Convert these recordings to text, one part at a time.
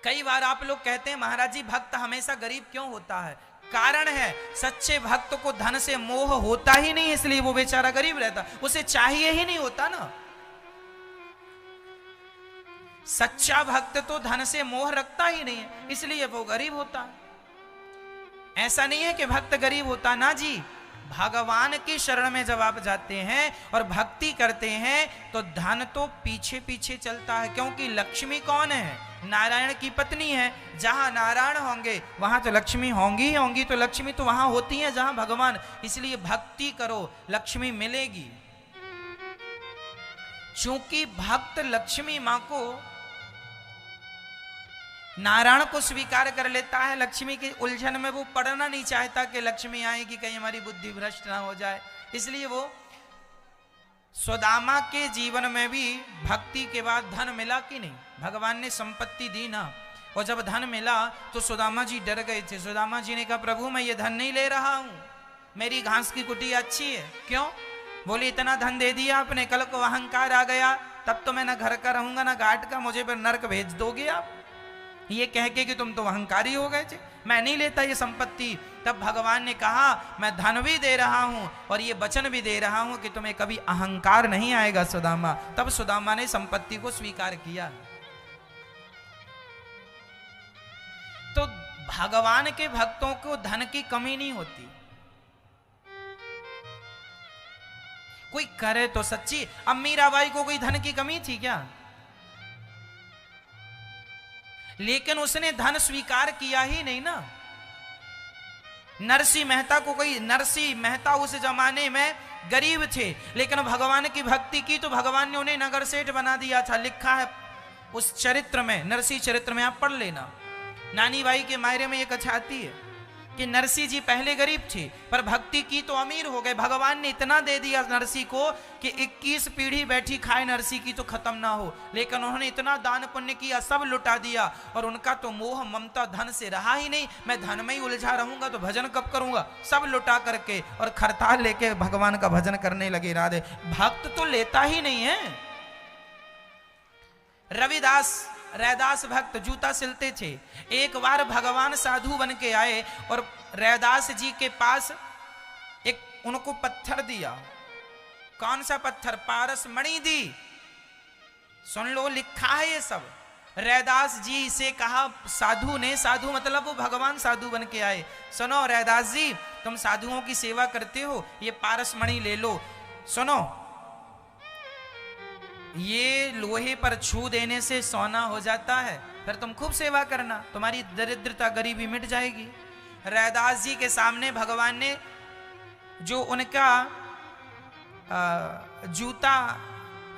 कई बार आप लोग कहते हैं महाराज जी भक्त हमेशा गरीब क्यों होता है? कारण है सच्चे भक्त को धन से मोह होता ही नहीं, इसलिए वो बेचारा गरीब रहता, उसे चाहिए ही नहीं होता ना। सच्चा भक्त तो धन से मोह रखता ही नहीं है, इसलिए वो गरीब होता है। ऐसा नहीं है कि भक्त गरीब होता ना जी। भगवान की शरण में जब आप जाते हैं और भक्ति करते हैं तो धन तो पीछे पीछे चलता है, क्योंकि लक्ष्मी कौन है? नारायण की पत्नी है। जहां नारायण होंगे वहां तो लक्ष्मी होंगी ही होंगी, तो लक्ष्मी तो वहां होती है जहां भगवान। इसलिए भक्ति करो, लक्ष्मी मिलेगी। चूंकि भक्त लक्ष्मी मां को, नारायण को स्वीकार कर लेता है, लक्ष्मी की उलझन में वो पड़ना नहीं चाहता कि लक्ष्मी आएगी कहीं हमारी बुद्धि भ्रष्ट ना हो जाए, इसलिए वो सुदामा के जीवन में भी भक्ति के बाद धन मिला कि नहीं? भगवान ने संपत्ति दी ना, और जब धन मिला तो सुदामा जी डर गए थे। सुदामा जी ने कहा प्रभु मैं ये धन नहीं ले रहा हूं, मेरी घास की कुटिया अच्छी है। क्यों? बोले इतना धन दे दिया आपने, कल को अहंकार आ गया तब तो मैं ना घर का रहूंगा ना घाट का, मुझे फिर नरक भेज दोगे आप, ये कह के कि तुम तो अहंकारी हो गए थे, मैं नहीं लेता ये संपत्ति। तब भगवान ने कहा मैं धन भी दे रहा हूं और ये वचन भी दे रहा हूं कि तुम्हें कभी अहंकार नहीं आएगा सुदामा। तब सुदामा ने संपत्ति को स्वीकार किया। तो भगवान के भक्तों को धन की कमी नहीं होती। कोई करे तो सच्ची, अब मीराबाई को कोई धन की कमी थी क्या? लेकिन उसने धन स्वीकार किया ही नहीं ना। नरसिंह मेहता को कोई, नरसिंह मेहता उस जमाने में गरीब थे, लेकिन भगवान की भक्ति की तो भगवान ने उन्हें नगर सेठ बना दिया था। लिखा है उस चरित्र में, नरसिंह चरित्र में, आप पढ़ लेना। नानी बाई के मायरे में एक कथा आती है कि नरसिंह जी पहले गरीब थे पर भक्ति की तो अमीर हो गए। भगवान ने इतना दे दिया नरसिंह को कि 21 पीढ़ी बैठी खाए नरसिंह की तो खत्म ना हो, लेकिन उन्होंने इतना दान पुण्य किया, सब लुटा दिया, और उनका तो मोह ममता धन से रहा ही नहीं। मैं धन में ही उलझा रहूंगा तो भजन कब करूंगा? सब लुटा करके और खरताल लेके भगवान का भजन करने लगे। राधे भक्त तो लेता ही नहीं है। रैदास भक्त जूता सिलते थे। एक बार भगवान साधु बन के आए और रैदास जी के पास एक उनको पत्थर दिया। कौन सा पत्थर? पारस मणि दी। सुन लो, लिखा है ये सब। रैदास जी से कहा साधु ने, साधु मतलब वो भगवान साधु बन के आए, सुनो रैदास जी तुम साधुओं की सेवा करते हो, ये पारस मणि ले लो। सुनो, ये लोहे पर छू देने से सोना हो जाता है, फिर तुम खूब सेवा करना, तुम्हारी दरिद्रता गरीबी मिट जाएगी। रैदास जी के सामने भगवान ने जो उनका जूता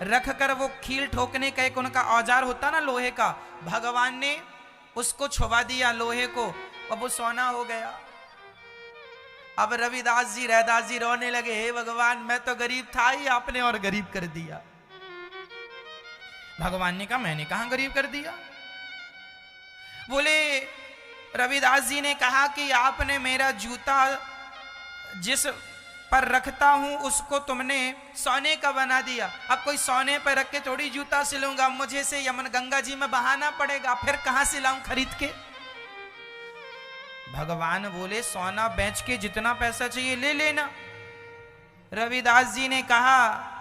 रख कर वो कील ठोकने का एक उनका औजार होता ना लोहे का, भगवान ने उसको छुपा दिया लोहे को, अब वो सोना हो गया। अब रविदास जी रैदास जी रोने लगे, हे भगवान मैं तो गरीब था ही, आपने और गरीब कर दिया। भगवान ने कहा मैंने कहां गरीब कर दिया? बोले रविदास जी ने कहा कि आपने मेरा जूता जिस पर रखता हूं उसको तुमने सोने का बना दिया। अब कोई सोने पर रख के थोड़ी जूता सिलूंगा, मुझे से यमन गंगा जी में बहाना पड़ेगा, फिर कहां सिलाऊं खरीद के? भगवान बोले सोना बेच के जितना पैसा चाहिए ले लेना। रविदास जी ने कहा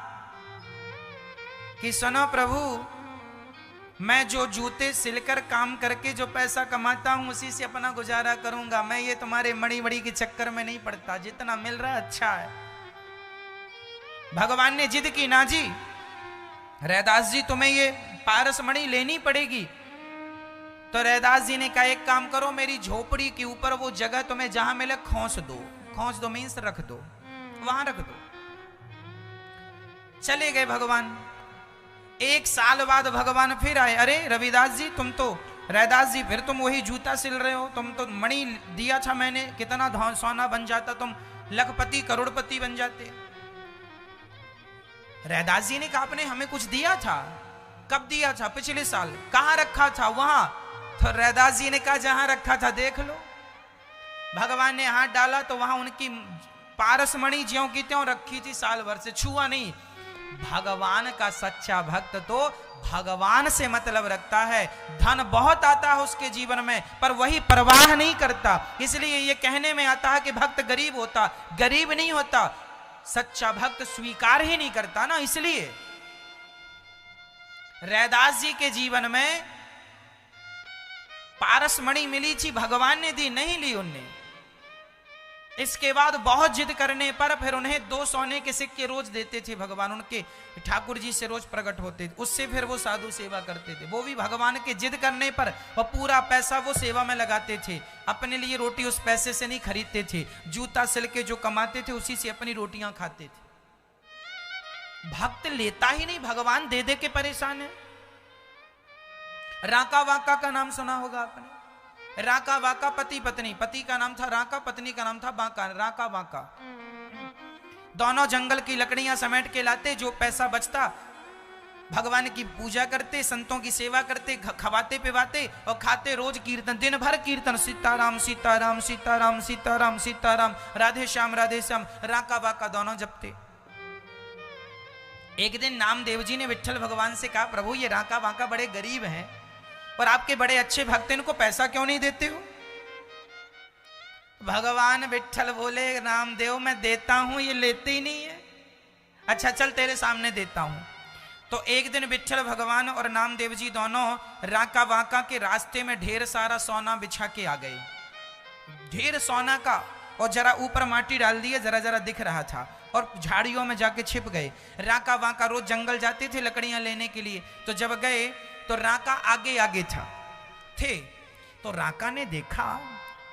कि सुनो प्रभु, मैं जो जूते सिलकर काम करके जो पैसा कमाता हूं उसी से अपना गुजारा करूंगा, मैं ये तुम्हारे मणि मणि के चक्कर में नहीं पड़ता, जितना मिल रहा अच्छा है। भगवान ने जिद की, ना जी रैदास जी तुम्हें ये पारस मणि लेनी पड़ेगी। तो रैदास जी ने कहा एक काम करो, मेरी झोपड़ी के ऊपर वो जगह तुम्हें जहां मिले खोस दो मीन्स रख दो, वहां रख दो। चले गए भगवान। एक साल बाद भगवान फिर आए, अरे रविदास जी तुम तो, रैदास जी फिर तुम वही जूता सिल रहे हो, तुम तो मणि दिया था मैंने, कितना सोना बन जाता, तुम लखपति करोड़पति बन जाते। रैदास जी ने कहा आपने हमें कुछ दिया था। कब दिया था? पिछले साल। कहां रखा था? वहां। तो रैदास जी ने कहा जहां रखा था देख लो। भगवान ने हाथ डाला तो वहां उनकी पारस मणि ज्यों की त्यों रखी थी, साल भर से छुआ नहीं। भगवान का सच्चा भक्त तो भगवान से मतलब रखता है। धन बहुत आता है उसके जीवन में, पर वही परवाह नहीं करता। इसलिए ये कहने में आता है कि भक्त गरीब होता, गरीब नहीं होता। सच्चा भक्त स्वीकार ही नहीं करता ना। इसलिए रैदास जी के जीवन में पारसमणि मिली थी, भगवान ने दी, नहीं ली उनने। इसके बाद बहुत जिद करने पर फिर उन्हें 2 सोने के सिक्के रोज देते थे भगवान। उनके ठाकुर जी से रोज प्रकट होते थे, उससे फिर वो साधु सेवा करते थे। वो भी भगवान के जिद करने पर वो पूरा पैसा वो सेवा में लगाते थे। अपने लिए रोटी उस पैसे से नहीं खरीदते थे, जूता सिल के जो कमाते थे उसी से अपनी रोटियां खाते थे। भक्त लेता ही नहीं, भगवान दे दे के परेशान है। राका वाका का नाम सुना होगा आपने। राका वाका पति पत्नी, पति का नाम था राका, पत्नी का नाम था बाका। राका वाका दोनों जंगल की लकड़ियां समेट के लाते, जो पैसा बचता भगवान की पूजा करते, संतों की सेवा करते, खवाते पिवाते और खाते। रोज कीर्तन, दिन भर कीर्तन, सीताराम सीताराम सीताराम सीताराम सीताराम, राधे श्याम राधे श्याम, राका वाका दोनों जपते। एक दिन नामदेव जी ने विट्ठल भगवान से कहा, प्रभु ये राका वाका बड़े गरीब हैं और आपके बड़े अच्छे भक्त, इनको पैसा क्यों नहीं देते हो? भगवान विट्ठल बोले, नामदेव मैं देता हूं, ये लेते ही नहीं है। अच्छा चल तेरे सामने देता हूं। तो एक दिन विट्ठल भगवान और नामदेव जी दोनों राका वाका के रास्ते में ढेर सारा सोना बिछा के आ गए, ढेर सोना का, और जरा ऊपर माटी डाल दिए, जरा जरा दिख रहा था, और झाड़ियों में जाके छिप गए। राका वाका रोज जंगल जाते थे लकड़ियां लेने के लिए, तो जब गए तो राका आगे आगे थे। तो राका ने देखा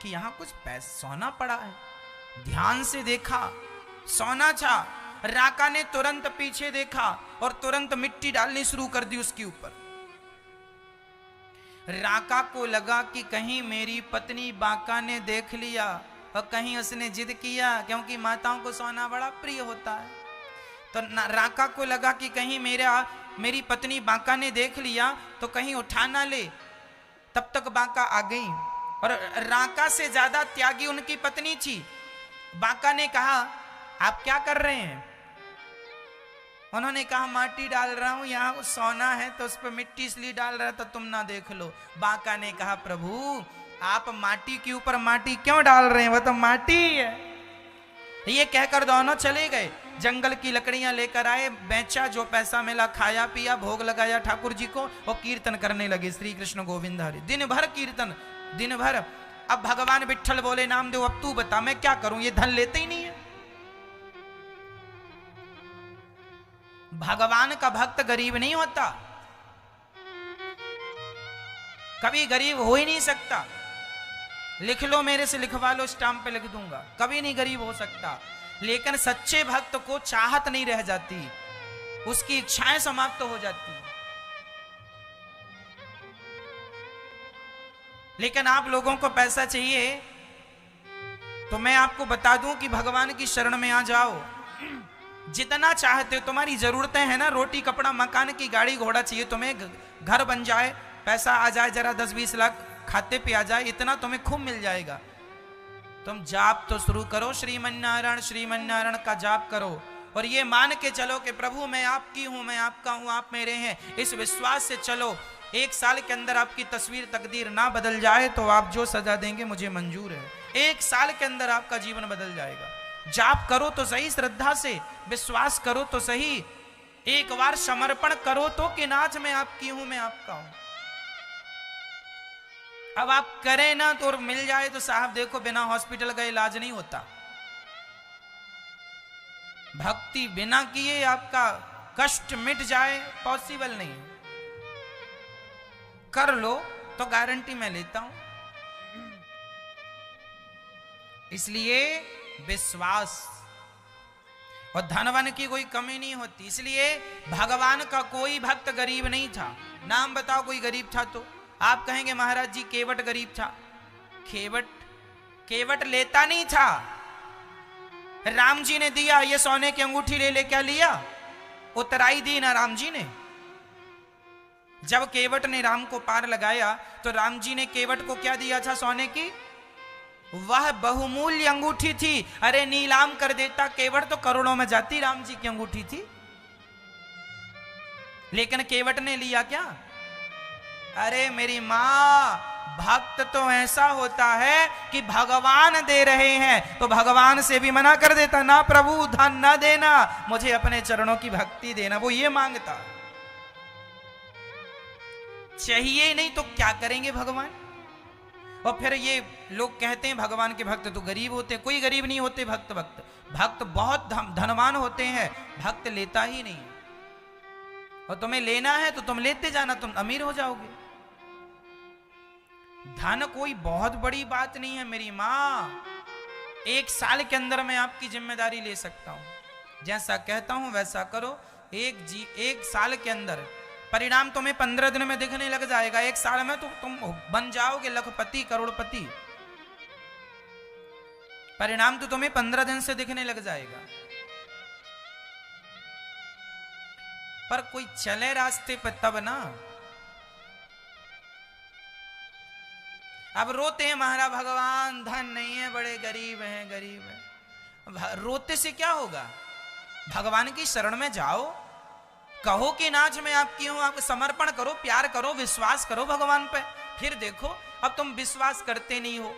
कि यहां कुछ सोना पड़ा है। ध्यान से देखा, सोना था। राका ने तुरंत पीछे देखा और तुरंत मिट्टी डालनी शुरू कर दी उसके ऊपर। राका को लगा कि कहीं मेरी पत्नी बाका ने देख लिया और कहीं उसने जिद किया, क्योंकि माताओं को सोना बड़ा प्रिय होता है। तो राका को लगा कि कहीं मेरी पत्नी बाका ने देख लिया तो कहीं उठा ना ले। तब तक बाका आ गई, और राका से ज्यादा त्यागी उनकी पत्नी थी। बाका ने कहा, आप क्या कर रहे हैं? उन्होंने कहा, माटी डाल रहा हूं, यहाँ सोना है तो उस पर मिट्टी इसलिए डाल रहा था, तुम ना देख लो। बाका ने कहा, प्रभु आप माटी के ऊपर माटी क्यों डाल रहे हैं, वो तो माटी है। ये कहकर दोनों चले गए, जंगल की लकड़ियां लेकर आए, बेचा, जो पैसा मिला खाया पिया, भोग लगाया ठाकुर जी को, और कीर्तन करने लगे, श्री कृष्ण गोविंद हरि। दिन भर कीर्तन, दिन भर। अब भगवान विट्ठल बोले, नामदेव अब तू बता मैं क्या करूं, ये धन लेते ही नहीं है। भगवान का भक्त गरीब नहीं होता, कभी गरीब हो ही नहीं सकता। लिख लो, मेरे से लिखवा लो, स्टाम्प पे लिख दूंगा, कभी नहीं गरीब हो सकता। लेकिन सच्चे भक्त को चाहत नहीं रह जाती, उसकी इच्छाएं समाप्त हो जाती। लेकिन आप लोगों को पैसा चाहिए तो मैं आपको बता दूं कि भगवान की शरण में आ जाओ, जितना चाहते हो। तुम्हारी जरूरतें हैं ना, रोटी कपड़ा मकान की गाड़ी घोड़ा चाहिए तुम्हें, घर बन जाए, पैसा आ जाए, जरा 10-20 लाख खाते पे आ जाए, इतना तुम्हें खूब मिल जाएगा। तुम जाप तो शुरू करो, श्रीमन नारायण का जाप करो, और ये मान के चलो कि प्रभु मैं आपकी हूं, मैं आपका हूं, आप मेरे हैं। इस विश्वास से चलो। 1 साल के अंदर आपकी तस्वीर तकदीर ना बदल जाए तो आप जो सजा देंगे मुझे मंजूर है। 1 साल के अंदर आपका जीवन बदल जाएगा। जाप करो तो सही, श्रद्धा से विश्वास करो तो सही, एक बार समर्पण करो तो कि नाथ मैं आपकी हूं, मैं आपका हूं। अब आप करें ना तो मिल जाए तो साहब देखो, बिना हॉस्पिटल गए इलाज नहीं होता। भक्ति बिना किए आपका कष्ट मिट जाए, पॉसिबल नहीं। कर लो तो गारंटी मैं लेता हूं। इसलिए विश्वास, और धनवन की कोई कमी नहीं होती। इसलिए भगवान का कोई भक्त गरीब नहीं था। नाम बताओ कोई गरीब था तो? आप कहेंगे महाराज जी केवट गरीब था। केवट लेता नहीं था। राम जी ने दिया, ये सोने की अंगूठी ले ले, क्या लिया? उतराई दी ना राम जी ने। जब केवट ने राम को पार लगाया तो राम जी ने केवट को क्या दिया था? सोने की वह बहुमूल्य अंगूठी थी। अरे नीलाम कर देता केवट तो करोड़ों में जाती, राम जी की अंगूठी थी। लेकिन केवट ने लिया क्या? अरे मेरी मां, भक्त तो ऐसा होता है कि भगवान दे रहे हैं तो भगवान से भी मना कर देता, ना प्रभु धन ना देना, मुझे अपने चरणों की भक्ति देना। वो ये मांगता, चाहिए नहीं तो क्या करेंगे भगवान। और फिर ये लोग कहते हैं भगवान के भक्त तो गरीब होते हैं। कोई गरीब नहीं होते भक्त। भक्त बहुत धनवान होते हैं, भक्त लेता ही नहीं। और तुम्हें लेना है तो तुम लेते जाना, तुम अमीर हो जाओगे। धन कोई बहुत बड़ी बात नहीं है मेरी मां। 1 साल के अंदर मैं आपकी जिम्मेदारी ले सकता हूं, जैसा कहता हूं वैसा करो। 1 साल के अंदर परिणाम तुम्हें 15 दिन में दिखने लग जाएगा। 1 साल में तो तुम बन जाओगे लखपति करोड़पति। परिणाम तो तुम्हें 15 दिन से दिखने लग जाएगा। पर कोई चले रास्ते पे तब ना। अब रोते हैं महाराज भगवान धन नहीं है, बड़े गरीब हैं, गरीब हैं। रोते से क्या होगा? भगवान की शरण में जाओ, कहो कि नाच मैं आपकी हूं, आप समर्पण करो, प्यार करो, विश्वास करो भगवान पे। फिर देखो, अब तुम विश्वास करते नहीं हो,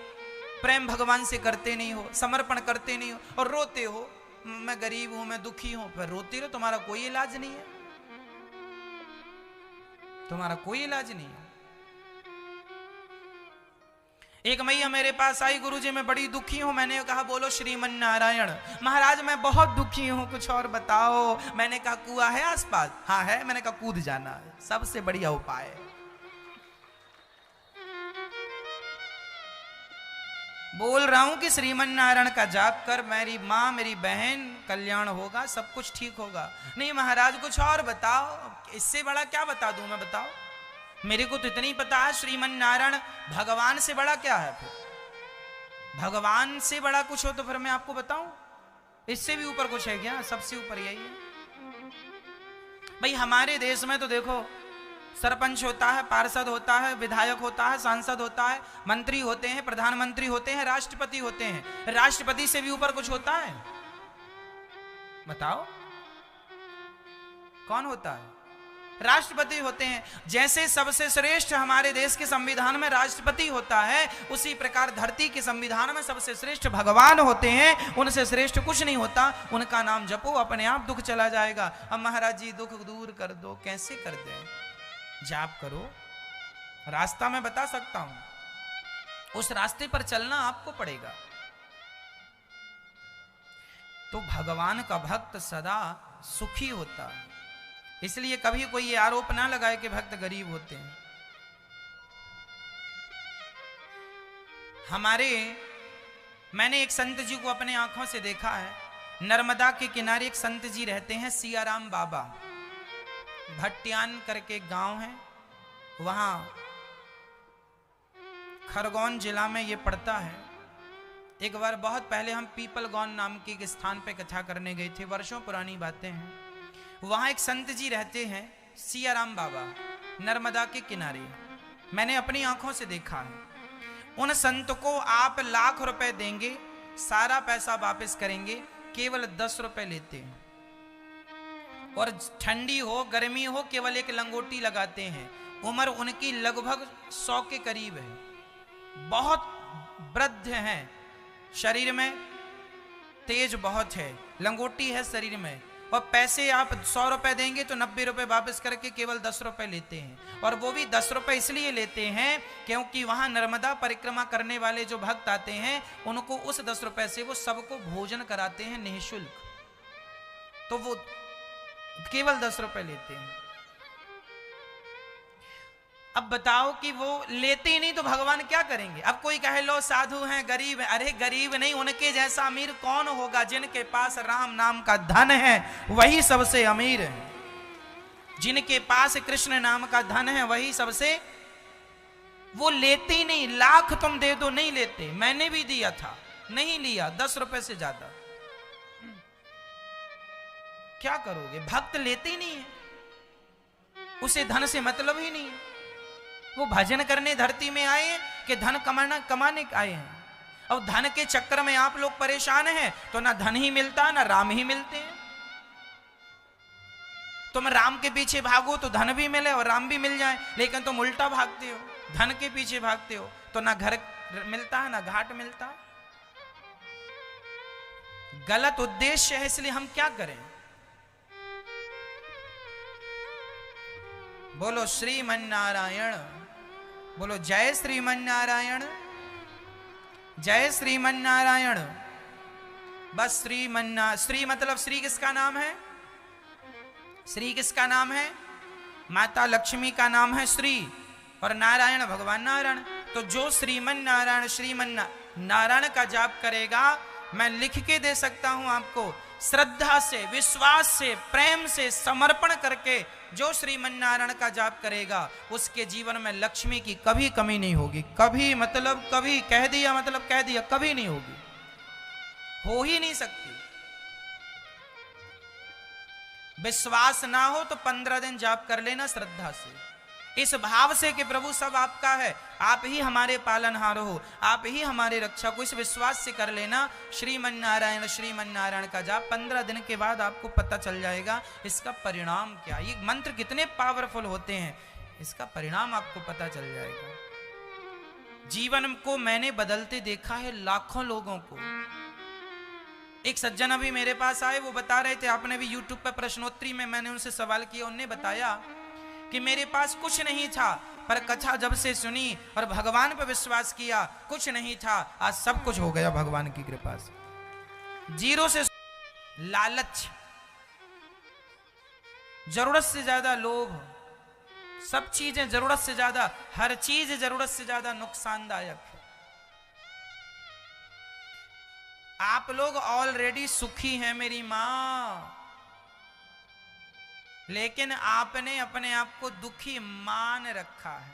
प्रेम भगवान से करते नहीं हो, समर्पण करते नहीं हो और रोते हो मैं गरीब हूं, मैं दुखी हूं। फिर रोते रहो, तुम्हारा कोई इलाज नहीं है, तुम्हारा कोई इलाज नहीं है। एक मैया मेरे पास आई, गुरुजी मैं बड़ी दुखी हूं। मैंने कहा बोलो श्रीमन नारायण। महाराज मैं बहुत दुखी हूं, कुछ और बताओ। मैंने कहा कुआं है आसपास? हाँ है। मैंने कहा कूद जाना है, सबसे बढ़िया उपाय है। बोल रहा हूं कि श्रीमन नारायण का जाप कर, मेरी मां मेरी बहन कल्याण होगा, सब कुछ ठीक होगा। नहीं महाराज कुछ और बताओ। इससे बड़ा क्या बता दूं मैं, बताओ। मेरे को तो इतनी पता है श्रीमन नारायण भगवान से बड़ा क्या है। फिर भगवान से बड़ा कुछ हो तो फिर मैं आपको बताऊं, इससे भी ऊपर कुछ है क्या? सबसे ऊपर यही है भाई। हमारे देश में तो देखो, सरपंच होता है, पार्षद होता है, विधायक होता है, सांसद होता है, मंत्री होते हैं, प्रधानमंत्री होते हैं, राष्ट्रपति होते हैं। राष्ट्रपति से भी ऊपर कुछ होता है? बताओ कौन होता है? राष्ट्रपति होते हैं। जैसे सबसे श्रेष्ठ हमारे देश के संविधान में राष्ट्रपति होता है, उसी प्रकार धरती के संविधान में सबसे श्रेष्ठ भगवान होते हैं। उनसे श्रेष्ठ कुछ नहीं होता। उनका नाम जपो, अपने आप दुख चला जाएगा। अब महाराज जी दुख दूर कर दो, कैसे कर दें? जाप करो, रास्ता मैं बता सकता हूं, उस रास्ते पर चलना आपको पड़ेगा। तो भगवान का भक्त सदा सुखी होता है। इसलिए कभी कोई ये आरोप ना लगाए कि भक्त गरीब होते हैं। मैंने एक संत जी को अपने आंखों से देखा है। नर्मदा के किनारे एक संत जी रहते हैं, सियाराम बाबा। भट्टियान करके गांव है, वहां खरगोन जिला में ये पड़ता है। एक बार बहुत पहले हम पीपलगौन नाम के एक स्थान पे कथा करने गए थे, वर्षों पुरानी बातें हैं। वहां एक संत जी रहते हैं, सियाराम बाबा, नर्मदा के किनारे। मैंने अपनी आंखों से देखा है। उन संत को आप लाख रुपए देंगे, सारा पैसा वापस करेंगे, केवल 10 रुपए लेते हैं। और ठंडी हो गर्मी हो, केवल एक लंगोटी लगाते हैं। उम्र उनकी लगभग 100 के करीब है। बहुत वृद्ध हैं, शरीर में तेज बहुत है, लंगोटी है शरीर में। और पैसे आप 100 रुपए देंगे तो 90 रुपए वापस करके केवल 10 रुपए लेते हैं। और वो भी 10 रुपए इसलिए लेते हैं क्योंकि वहां नर्मदा परिक्रमा करने वाले जो भक्त आते हैं, उनको उस 10 रुपए से वो सबको भोजन कराते हैं निःशुल्क। तो वो केवल 10 रुपए लेते हैं। अब बताओ कि वो लेते ही नहीं तो भगवान क्या करेंगे? अब कोई कहे लो साधु हैं, गरीब है। अरे गरीब नहीं, उनके जैसा अमीर कौन होगा? जिनके पास राम नाम का धन है वही सबसे अमीर है। जिनके पास कृष्ण नाम का धन है वही सबसे, वो लेते ही नहीं। लाख तुम दे दो नहीं लेते। मैंने भी दिया था, नहीं लिया। 10 रुपए से ज्यादा क्या करोगे? भक्त लेते ही नहीं है, उसे धन से मतलब ही नहीं है। वो भजन करने धरती में आए कि धन कमाने आए हैं। अब धन के चक्कर में आप लोग परेशान हैं तो ना धन ही मिलता ना राम ही मिलते हैं। तुम राम के पीछे भागो तो धन भी मिले और राम भी मिल जाए, लेकिन तुम उल्टा भागते हो, धन के पीछे भागते हो तो ना घर मिलता है ना घाट मिलता। गलत उद्देश्य है, इसलिए हम क्या करें। बोलो श्रीमन्नारायण, बोलो जय श्रीमन्नारायण, जय श्रीमन्नारायण। बस श्री मतलब श्री किसका नाम है? श्री किसका नाम है? माता लक्ष्मी का नाम है श्री, और नारायण भगवान नारायण। तो जो श्रीमन्नारायण का जाप करेगा, मैं लिख के दे सकता हूं आपको, श्रद्धा से, विश्वास से, प्रेम से, समर्पण करके जो श्रीमन्नारायण का जाप करेगा, उसके जीवन में लक्ष्मी की कभी कमी नहीं होगी। कभी मतलब कभी, कह दिया मतलब कह दिया, कभी नहीं होगी, हो ही नहीं सकती। विश्वास ना हो तो 15 दिन जाप कर लेना श्रद्धा से, इस भाव से कि प्रभु सब आपका है, आप ही हमारे पालनहार हो, आप ही हमारे रक्षक हो, इस विश्वास से कर लेना श्रीमन्नारायण श्रीमन्नारायण का जाप। 15 दिन के बाद आपको पता चल जाएगा इसका परिणाम क्या। ये मंत्र कितने पावरफुल होते हैं, इसका परिणाम आपको पता चल जाएगा। जीवन को मैंने बदलते देखा है लाखों लोगों को। एक सज्जन अभी मेरे पास आए, वो बता रहे थे, आपने भी YouTube पर प्रश्नोत्तरी में मैंने उनसे सवाल किया, उन्होंने बताया कि मेरे पास कुछ नहीं था, पर कथा जब से सुनी और भगवान पर विश्वास किया, कुछ नहीं था, आज सब कुछ हो गया भगवान की कृपा से। जीरो से लालच, जरूरत से ज्यादा लोभ, सब चीजें जरूरत से ज्यादा, हर चीज जरूरत से ज्यादा नुकसानदायक है। आप लोग ऑलरेडी सुखी हैं मेरी मां, लेकिन आपने अपने आप को दुखी मान रखा है।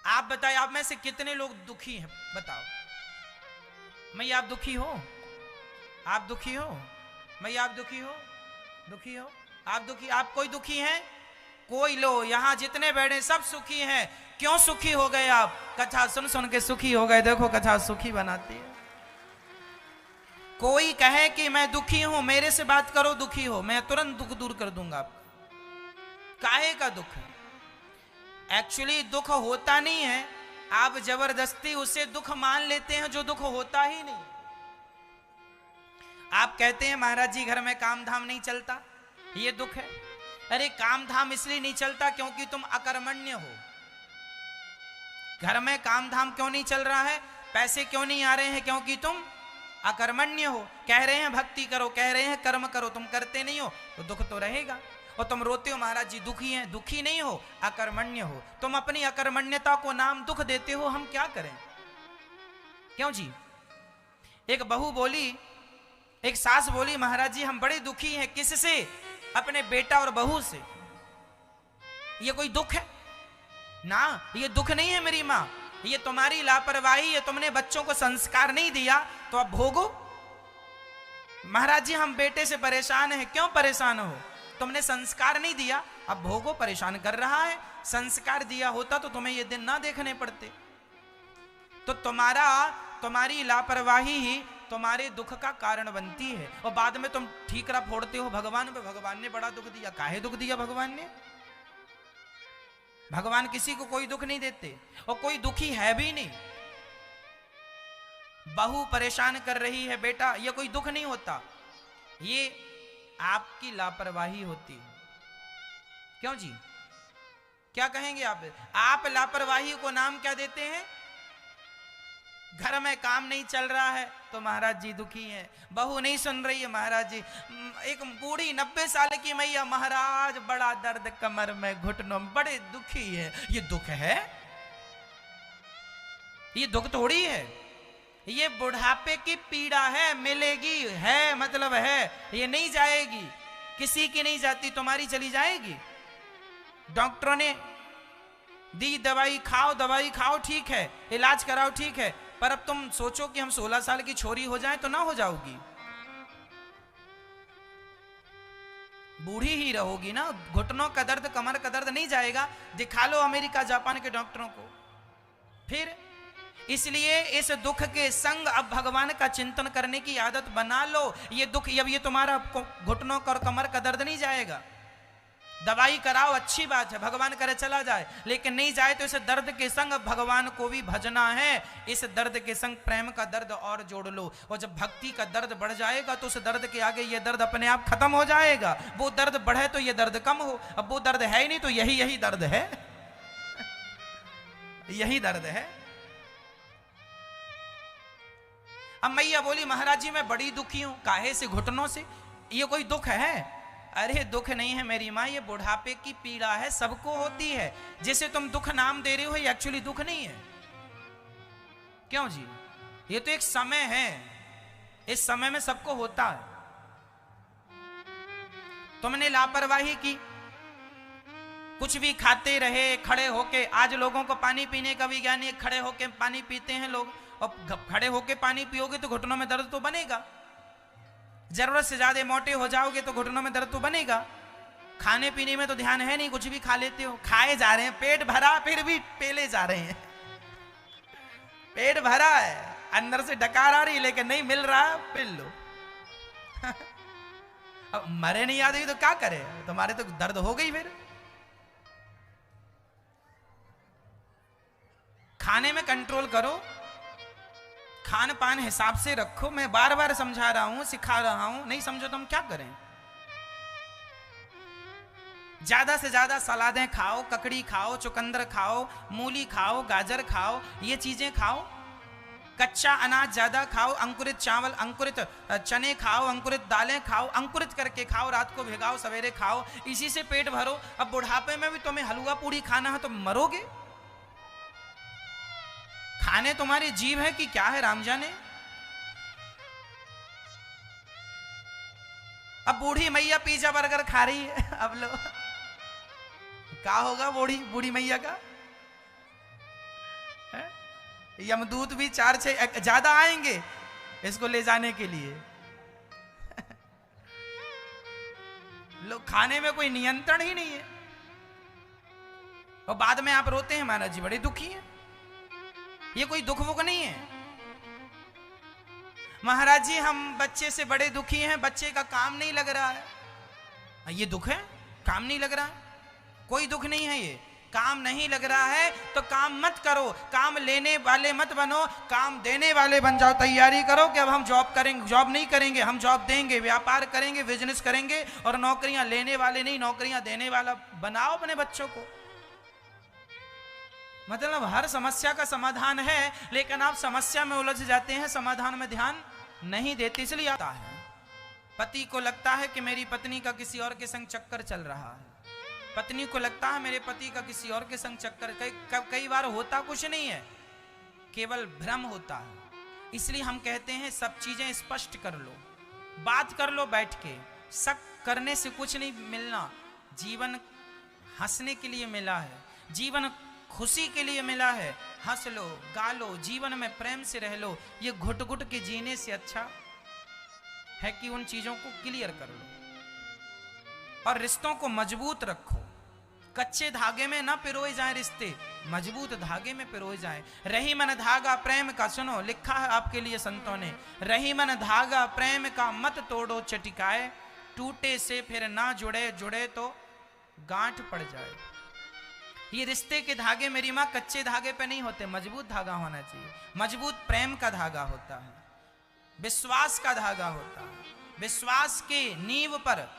आप बताइए, आप में से कितने लोग दुखी हैं? बताओ। मैं आप दुखी हो? आप दुखी हो? मैं आप दुखी हो? दुखी हो? आप दुखी? आप कोई दुखी हैं? कोई लो, यहां जितने बैठे सब सुखी हैं। क्यों सुखी हो गए आप? कथा सुन सुन के सुखी हो गए। देखो कथा सुखी बनाती है। कोई कहे कि मैं दुखी हूं, मेरे से बात करो दुखी हो, मैं तुरंत दुख दूर कर दूंगा आपका। काहे का दुख है? एक्चुअली दुख होता नहीं है, आप जबरदस्ती उसे दुख मान लेते हैं जो दुख होता ही नहीं। आप कहते हैं महाराज जी घर में काम धाम नहीं चलता, ये दुख है। अरे काम धाम इसलिए नहीं चलता क्योंकि तुम अकर्मण्य हो। घर में काम धाम क्यों नहीं चल रहा है, पैसे क्यों नहीं आ रहे हैं? क्योंकि तुम अकर्मण्य हो। कह रहे हैं भक्ति करो, कह रहे हैं कर्म करो, तुम करते नहीं हो तो दुख तो रहेगा। और तुम रोते हो महाराज जी दुखी हैं, दुखी नहीं हो, अकर्मण्य हो। तुम अपनी अकर्मण्यता को नाम दुख देते हो, हम क्या करें? क्यों जी? एक बहू बोली, एक सास बोली, महाराज जी हम बड़े दुखी हैं। किससे? अपने बेटा और बहू से। ये कोई दुख है ना? ये दुख नहीं है मेरी मां, ये तुम्हारी लापरवाही है। तुमने बच्चों को संस्कार नहीं दिया तो अब भोगो। महाराज जी हम बेटे से परेशान हैं। क्यों परेशान हो? तुमने संस्कार नहीं दिया, अब भोगो। परेशान कर रहा है। संस्कार दिया होता तो तुम्हें ये दिन ना देखने पड़ते। तो तुम्हारी लापरवाही ही तुम्हारे दुख का कारण बनती है। और बाद में तुम ठीकरा फोड़ते हो भगवान पे, भगवान ने बड़ा दुख दिया। काहे दुख दिया भगवान ने? भगवान किसी को कोई दुख नहीं देते और कोई दुखी है भी नहीं। बहू परेशान कर रही है बेटा, ये कोई दुख नहीं होता, ये आपकी लापरवाही होती है। क्यों जी? क्या कहेंगे आप? आप लापरवाही को नाम क्या देते हैं? घर में काम नहीं चल रहा है तो महाराज जी दुखी हैं। बहू नहीं सुन रही है महाराज जी। एक बूढ़ी 90 साल की मैया, महाराज बड़ा दर्द कमर में, घुटनों में, बड़े दुखी है। ये दुख है? ये दुख थोड़ी है, ये बुढ़ापे की पीड़ा है। मिलेगी है मतलब है, ये नहीं जाएगी। किसी की नहीं जाती, तुम्हारी चली जाएगी। डॉक्टरों ने दी दवाई खाओ ठीक है, इलाज कराओ ठीक है, पर अब तुम सोचो कि हम 16 साल की छोरी हो जाए तो ना हो जाओगी, बूढ़ी ही रहोगी ना। घुटनों का दर्द, कमर का दर्द नहीं जाएगा। दिखा लो अमेरिका जापान के डॉक्टरों को। फिर इसलिए इस दुख के संग अब भगवान का चिंतन करने की आदत बना लो। ये दुख, अब ये तुम्हारा घुटनों का और कमर का दर्द नहीं जाएगा। दवाई कराओ, अच्छी बात है, भगवान करे चला जाए, लेकिन नहीं जाए तो इस दर्द के संग भगवान को भी भजना है। इस दर्द के संग प्रेम का दर्द और जोड़ लो, और जब भक्ति का दर्द बढ़ जाएगा तो उस दर्द के आगे ये दर्द अपने आप खत्म हो जाएगा। वो दर्द बढ़े तो ये दर्द कम हो, अब वो दर्द है ही नहीं तो यही दर्द है यही दर्द है। अब मैया बोली महाराज जी मैं बड़ी दुखी हूं, काहे से? घुटनों से। ये कोई दुख है? अरे दुख नहीं है मेरी माँ, ये बुढ़ापे की पीड़ा है, सबको होती है। जिसे तुम दुख नाम दे रहे हो ये एक्चुअली दुख नहीं है। क्यों जी? ये तो एक समय है, इस समय में सबको होता है। तुमने लापरवाही की, कुछ भी खाते रहे खड़े होके। आज लोगों को पानी पीने का भी ज्ञान नहीं है, खड़े होके पानी पीते हैं लोग, और खड़े होके पानी पियोगे तो घुटनों में दर्द तो बनेगा। जरूरत से ज्यादा मोटे हो जाओगे तो घुटनों में दर्द तो बनेगा। खाने पीने में तो ध्यान है नहीं, कुछ भी खा लेते हो, खाए जा रहे हैं, पेट भरा फिर भी पेले जा रहे हैं। पेट भरा है, अंदर से डकार आ रही लेकिन नहीं मिल रहा, पिल लो। अब मरे नहीं आदमी तो क्या करे, तुम्हारे तो दर्द हो गई। फिर खाने में कंट्रोल करो, खान पान हिसाब से रखो। मैं बार बार समझा रहा हूं, सिखा रहा हूं, नहीं समझो तो हम क्या करें। ज्यादा से ज्यादा सलादें खाओ, ककड़ी खाओ, चुकंदर खाओ, मूली खाओ, गाजर खाओ, ये चीजें खाओ। कच्चा अनाज ज्यादा खाओ, अंकुरित चावल, अंकुरित चने खाओ, अंकुरित दालें खाओ, अंकुरित करके खाओ, रात को भिगाओ सवेरे खाओ, इसी से पेट भरो। अब बुढ़ापे में भी तुम्हें हलवा पूड़ी खाना है तो मरोगे। खाने तुम्हारी जीव है कि क्या है राम जाने। अब बूढ़ी मैया पिज्जा बर्गर खा रही है, अब लो क्या होगा बूढ़ी मैया का? यमदूत भी 4-6 ज्यादा आएंगे इसको ले जाने के लिए। लोग खाने में कोई नियंत्रण ही नहीं है, और बाद में आप रोते हैं महाराज जी बड़े दुखी हैं। ये कोई दुख वुख नहीं है महाराज जी, हम बच्चे से बड़े दुखी हैं, बच्चे का काम नहीं लग रहा है। ये दुख है? काम नहीं लग रहा है? कोई दुख नहीं है। ये काम नहीं लग रहा है तो काम मत करो, काम लेने वाले मत बनो, काम देने वाले बन जाओ। तैयारी करो कि अब हम जॉब करेंगे, जॉब नहीं करेंगे, हम जॉब देंगे, व्यापार करेंगे, बिजनेस करेंगे, और नौकरियां लेने वाले नहीं नौकरियां देने वाला बनाओ अपने बच्चों को। मतलब हर समस्या का समाधान है, लेकिन आप समस्या में उलझ जाते हैं, समाधान में ध्यान नहीं देते। इसलिए आता है पति को लगता है कि मेरी पत्नी का किसी और के संग चक्कर चल रहा है, पत्नी को लगता है मेरे पति का किसी और के संग चक्कर। कई बार होता कुछ नहीं है, केवल भ्रम होता है। इसलिए हम कहते हैं सब चीजें स्पष्ट कर लो, बात कर लो बैठ के। शक करने से कुछ नहीं मिलना। जीवन हंसने के लिए मिला है, जीवन खुशी के लिए मिला है। हंस लो, गा लो, जीवन में प्रेम से रह लो। ये घुट घुट के जीने से अच्छा है कि उन चीजों को क्लियर कर लो और रिश्तों को मजबूत रखो। कच्चे धागे में ना पिरोए जाए रिश्ते, मजबूत धागे में पिरोए जाए। रही मन धागा प्रेम का, सुनो लिखा है आपके लिए संतों ने, रही मन धागा प्रेम का मत तोड़ो चटिकाए, टूटे से फिर ना जुड़े, जुड़े तो गांठ पड़ जाए। ये रिश्ते के धागे मेरी माँ कच्चे धागे पे नहीं होते, मजबूत धागा होना चाहिए। मजबूत प्रेम का धागा होता है, विश्वास का धागा होता है। विश्वास के नींव पर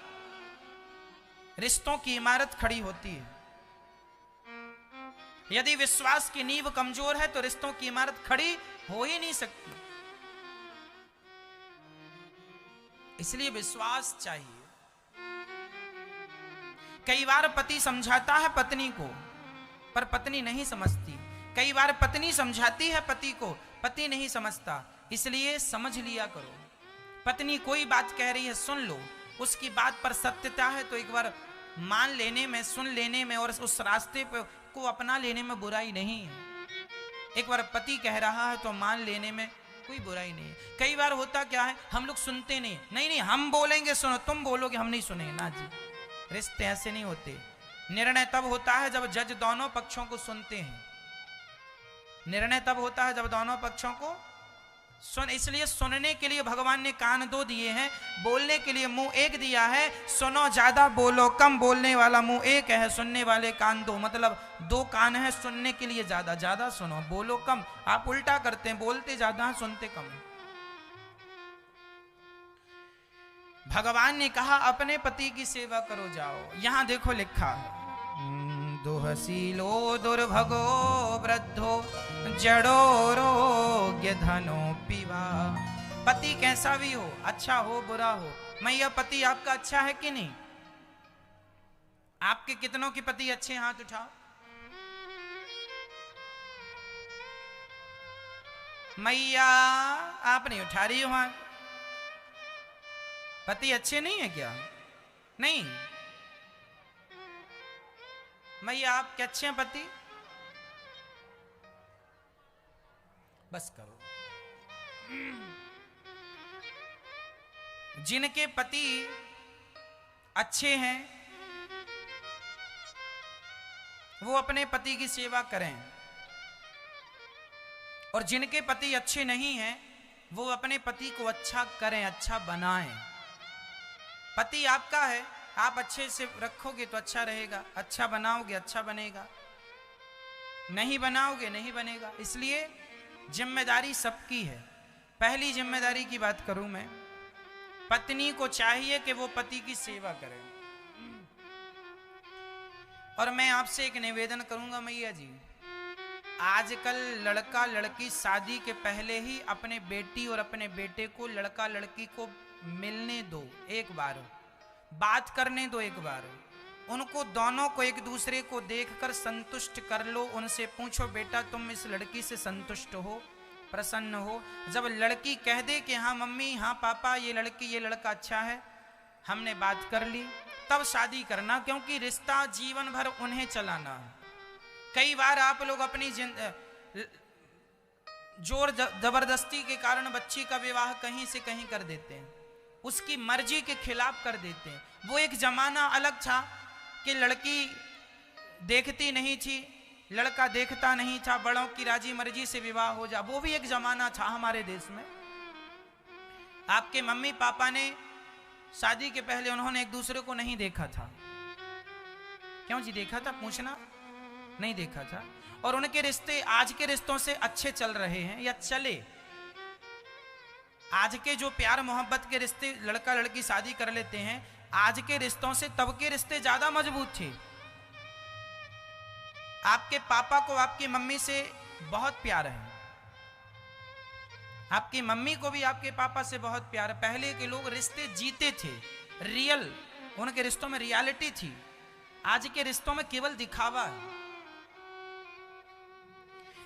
रिश्तों की इमारत खड़ी होती है। यदि विश्वास की नींव कमजोर है तो रिश्तों की इमारत खड़ी हो ही नहीं सकती। इसलिए विश्वास चाहिए। कई बार पति समझाता है पत्नी को पर पत्नी नहीं समझती, कई बार पत्नी समझाती है पति को, पति नहीं समझता। इसलिए समझ लिया करो। पत्नी कोई बात कह रही है सुन लो, उसकी बात पर सत्यता है तो एक बार मान लेने में, सुन लेने में और उस रास्ते को अपना लेने में बुराई नहीं है। एक बार पति कह रहा है तो मान लेने में कोई बुराई नहीं है। कई बार होता क्या है, हम लोग सुनते नहीं, नहीं हम बोलेंगे सुनो, तुम बोलोगे हम नहीं सुनेंगे। ना जी, रिश्ते ऐसे नहीं होते। निर्णय तब होता है जब जज दोनों पक्षों को सुनते हैं। निर्णय तब होता है जब दोनों पक्षों को सुन, इसलिए सुनने के लिए भगवान ने कान दो दिए हैं, बोलने के लिए मुंह एक दिया है। सुनो ज्यादा, बोलो कम। बोलने वाला मुंह एक है, सुनने वाले कान दो, मतलब दो कान है सुनने के लिए ज्यादा। ज्यादा सुनो, बोलो कम। आप उल्टा करते हैं, बोलते ज्यादा हैं, सुनते कम। भगवान ने कहा अपने पति की सेवा करो, जाओ। यहां देखो लिखा, दुहसीलो दुर्भगो वृद्धो जड़ो रोग्य धनो पिवा। पति कैसा भी हो, अच्छा हो बुरा हो, मैया पति आपका अच्छा है कि नहीं? आपके कितनों के पति अच्छे? हाथ उठाओ। मैया आप नहीं उठा रही हो हाथ। पति अच्छे नहीं है क्या? नहीं। मैया आप क्या अच्छे हैं पति? बस करो। जिनके पति अच्छे हैं वो अपने पति की सेवा करें, और जिनके पति अच्छे नहीं हैं वो अपने पति को अच्छा करें, अच्छा बनाएं। पति आपका है, आप अच्छे से रखोगे तो अच्छा रहेगा, अच्छा बनाओगे अच्छा बनेगा, नहीं बनाओगे नहीं बनेगा। इसलिए जिम्मेदारी सबकी है। पहली जिम्मेदारी की बात करूं मैं, पत्नी को चाहिए कि वो पति की सेवा करे। और मैं आपसे एक निवेदन करूंगा मैया जी, आजकल लड़का लड़की शादी के पहले ही अपने बेटी और अपने बेटे को, लड़का लड़की को मिलने दो, एक बार बात करने दो, एक बार उनको दोनों को एक दूसरे को देखकर संतुष्ट कर लो। उनसे पूछो बेटा तुम इस लड़की से संतुष्ट हो, प्रसन्न हो? जब लड़की कह दे कि हाँ मम्मी हाँ पापा ये लड़की ये लड़का अच्छा है, हमने बात कर ली, तब शादी करना, क्योंकि रिश्ता जीवन भर उन्हें चलाना है। कई बार आप लोग अपनी जोर जबरदस्ती के कारण बच्ची का विवाह कहीं से कहीं कर देते हैं, उसकी मर्जी के खिलाफ कर देते हैं। वो एक जमाना अलग था कि लड़की देखती नहीं थी, लड़का देखता नहीं था, बड़ों की राजी मर्जी से विवाह हो जा, वो भी एक जमाना था हमारे देश में। आपके मम्मी पापा ने शादी के पहले उन्होंने एक दूसरे को नहीं देखा था। क्यों जी देखा था? पूछना। नहीं देखा था। और उनके रिश्ते आज के रिश्तों से अच्छे चल रहे हैं या चले। आज के जो प्यार मोहब्बत के रिश्ते लड़का लड़की शादी कर लेते हैं, आज के रिश्तों से तब के रिश्ते ज्यादा मजबूत थे। आपके पापा को आपकी मम्मी से बहुत प्यार है, आपकी मम्मी को भी आपके पापा से बहुत प्यार है। पहले के लोग रिश्ते जीते थे, रियल, उनके रिश्तों में रियलिटी थी। आज के रिश्तों में केवल दिखावा है,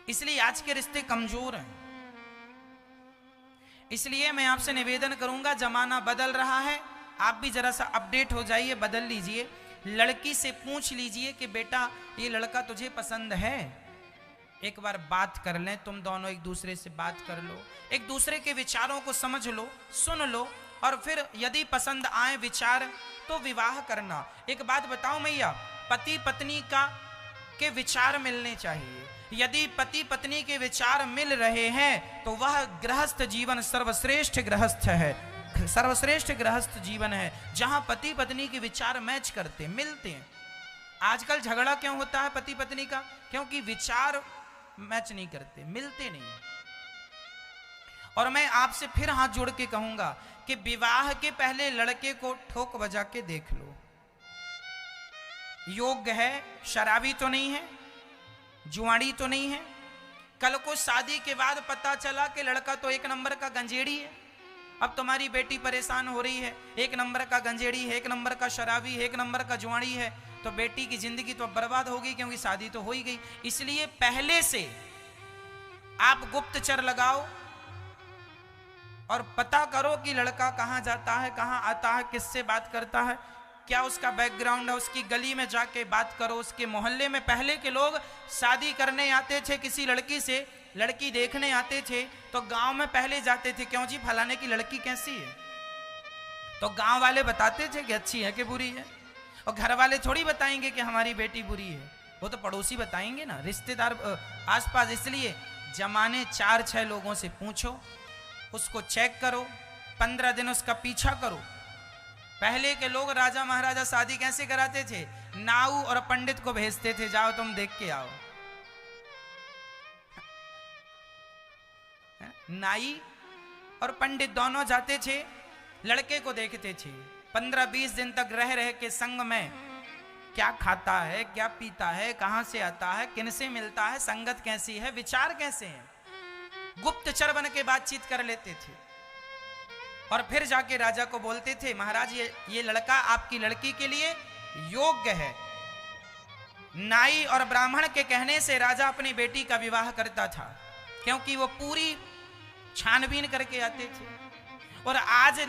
इसलिए आज के रिश्ते कमजोर हैं। इसलिए मैं आपसे निवेदन करूंगा, जमाना बदल रहा है, आप भी जरा सा अपडेट हो जाइए, बदल लीजिए। लड़की से पूछ लीजिए कि बेटा ये लड़का तुझे पसंद है? एक बार बात कर लें, तुम दोनों एक दूसरे से बात कर लो, एक दूसरे के विचारों को समझ लो, सुन लो, और फिर यदि पसंद आए विचार तो विवाह करना। एक बात बताओ मैया, पति पत्नी के विचार मिलने चाहिए। यदि पति पत्नी के विचार मिल रहे हैं तो वह गृहस्थ जीवन सर्वश्रेष्ठ गृहस्थ है, सर्वश्रेष्ठ गृहस्थ जीवन है, जहां पति पत्नी के विचार मैच करते मिलते हैं। आजकल झगड़ा क्यों होता है पति पत्नी का? क्योंकि विचार मैच नहीं करते, मिलते नहीं। और मैं आपसे फिर हाथ जोड़ के कहूंगा कि विवाह के पहले लड़के को ठोक बजा के देख लो, योग्य है, शराबी तो नहीं है, जुआड़ी तो नहीं है। कल को शादी के बाद पता चला कि लड़का तो एक नंबर का गंजेड़ी है, अब तुम्हारी बेटी परेशान हो रही है, एक नंबर का गंजेड़ी है, एक नंबर का शराबी है, एक नंबर का जुआड़ी है, तो बेटी की जिंदगी तो बर्बाद हो गई, क्योंकि शादी तो हो ही गई। इसलिए पहले से आप गुप्तचर लगाओ और पता करो कि लड़का कहां जाता है, कहां आता है, किससे बात करता है, क्या उसका बैकग्राउंड है। उसकी गली में जाके बात करो, उसके मोहल्ले में। पहले के लोग शादी करने आते थे किसी लड़की से, लड़की देखने आते थे तो गांव में पहले जाते थे, क्यों जी फलाने की लड़की कैसी है, तो गांव वाले बताते थे कि अच्छी है कि बुरी है। और घर वाले थोड़ी बताएंगे कि हमारी बेटी बुरी है, वो तो पड़ोसी बताएंगे ना, रिश्तेदार आसपास। इसलिए जमाने 4-6 लोगों से पूछो, उसको चेक करो, 15 दिन उसका पीछा करो। पहले के लोग राजा महाराजा शादी कैसे कराते थे? नाऊ और पंडित को भेजते थे, जाओ तुम देख के आओ। नाई और पंडित दोनों जाते थे, लड़के को देखते थे। 15-20 दिन तक रह रह के संग में क्या खाता है, क्या पीता है, कहां से आता है, किन से मिलता है, संगत कैसी है, विचार कैसे हैं, गुप्तचर बन के बातचीत कर लेते थे। और फिर जाके राजा को बोलते थे, महाराज ये लड़का आपकी लड़की के लिए योग्य है। नाई और ब्राह्मण के कहने से राजा अपनी बेटी का विवाह करता था, क्योंकि वो पूरी छानबीन करके आते थे। और आज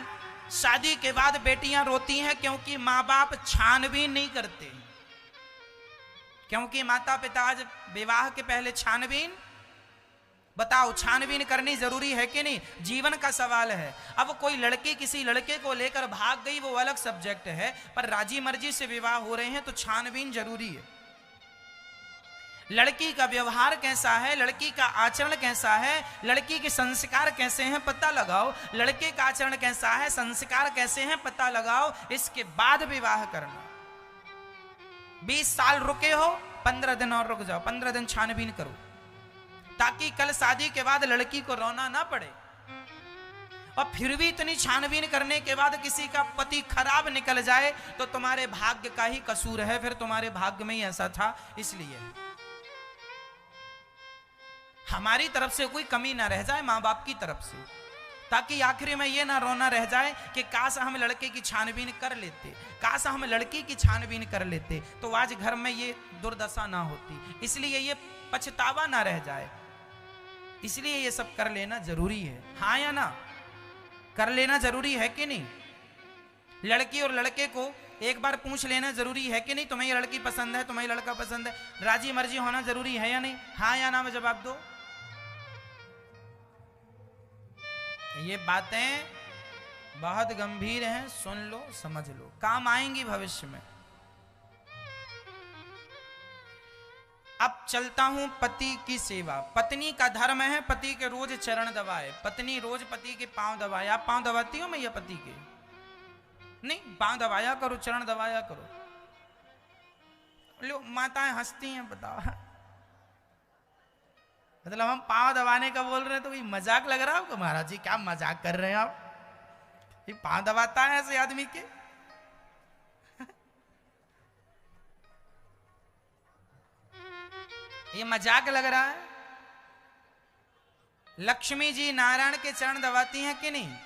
शादी के बाद बेटियां रोती हैं क्योंकि माँ बाप छानबीन नहीं करते, क्योंकि माता पिता आज विवाह के पहले छानबीन, बताओ छानबीन करनी जरूरी है कि नहीं? जीवन का सवाल है। अब कोई लड़की किसी लड़के को लेकर भाग गई वो अलग सब्जेक्ट है, पर राजी मर्जी से विवाह हो रहे हैं तो छानबीन जरूरी है। लड़की का व्यवहार कैसा है, लड़की का आचरण कैसा है, लड़की के संस्कार कैसे हैं पता लगाओ, लड़के का आचरण कैसा है, संस्कार कैसे हैं पता लगाओ, इसके बाद विवाह करना। 20 साल रुके हो, 15 दिन और रुक जाओ, 15 दिन छानबीन करो, ताकि कल शादी के बाद लड़की को रोना ना पड़े। और फिर भी इतनी छानबीन करने के बाद किसी का पति खराब निकल जाए तो तुम्हारे भाग्य का ही कसूर है, फिर तुम्हारे भाग्य में ही ऐसा था। इसलिए हमारी तरफ से कोई कमी ना रह जाए, माँ बाप की तरफ से, ताकि आखिर में ये ना रोना रह जाए कि काश हम लड़के की छानबीन कर लेते, काश हम लड़की की छानबीन कर लेते, तो आज घर में ये दुर्दशा ना होती। इसलिए ये पछतावा ना रह जाए, इसलिए ये सब कर लेना जरूरी है। हाँ या ना? कर लेना जरूरी है कि नहीं? लड़की और लड़के को एक बार पूछ लेना जरूरी है कि नहीं? तुम्हें ये लड़की पसंद है, तुम्हें लड़का पसंद है, राजी मर्जी होना जरूरी है या नहीं? हाँ या ना में जवाब दो। ये बातें बहुत गंभीर हैं, सुन लो, समझ लो, काम आएंगी भविष्य में। अब चलता हूं पति की सेवा। पत्नी का धर्म है पति के रोज चरण दबाए, पत्नी रोज पति के पांव दबाए। आप पांव दबाती हो मैया पति के? नहीं, पांव दबाया करो, चरण दबाया करो। लो माताएं हंसती हैं, बताओ, मतलब हम पांव दबाने का बोल रहे हैं तो ये मजाक लग रहा है? महाराज जी क्या मजाक कर रहे हैं आप? ये पांव दबाता है ऐसे आदमी के? ये मजाक लग रहा है? लक्ष्मी जी नारायण के चरण दबाती हैं कि नहीं?